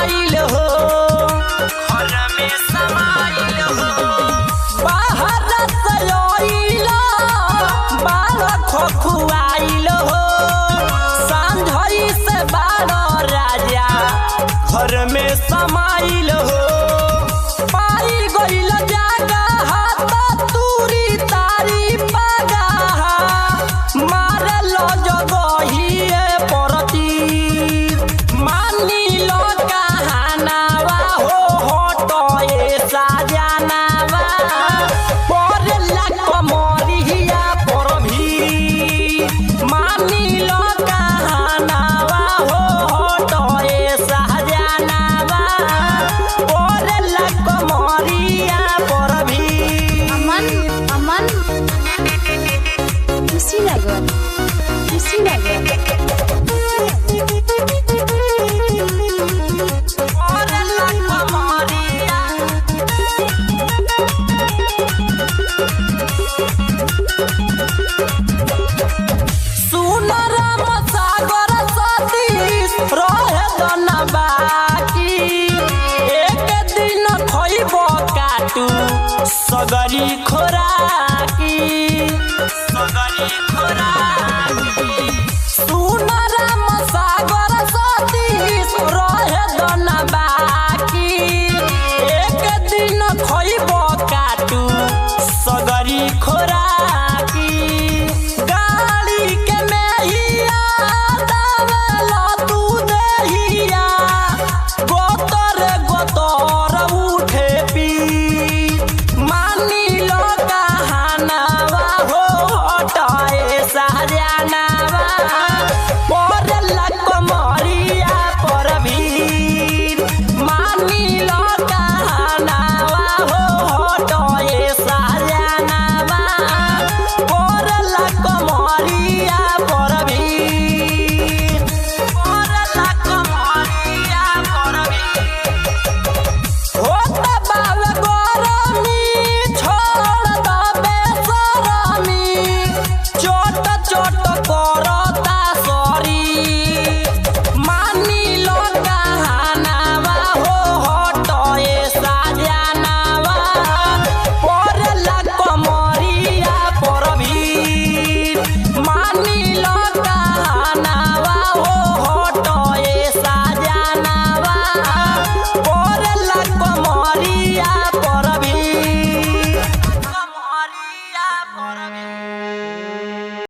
समाइल हो, घर में समाइल हो। बाहर से आइला बाहर खखुआइल हो, सांझई से बाहर राजा घर में समाइल हो। पाई गइल जगह त तूरी तारी पगाहा, मारे लो जगहिए परती। मानी लो कहानावा हो हटए साजनावा, पड़ला कमरिया पर भी। मानी लो कहानावा हो हटए साजनावा, पड़ला कमरिया पर भी। अमन अमन खुशी लगे खुशी लगे। पड़ला कमरिया सुनर सागर सतीश रहे दन बाकी। एक दिन खइब काटू सगरी खोराकी, सगरी खोराकी। सुनर सागर सतीश रहे दन बाकी। एक दिन खइब काटू सगरी खोराकी। गाड़ी के मेहिया दावेला तू देहिया, गोतर गोतर उठे पी। मानी लो कहानावा हो हटाए साजनावा, पड़ला कमरिया पर भी। मानी लो कहानावा हो हटाए साजनावा, पड़ला कमरिया पर भी। पड़ला कमरिया पर भी। होत बावे गरमी छोड़ द बेसरमी, चोट चोट कर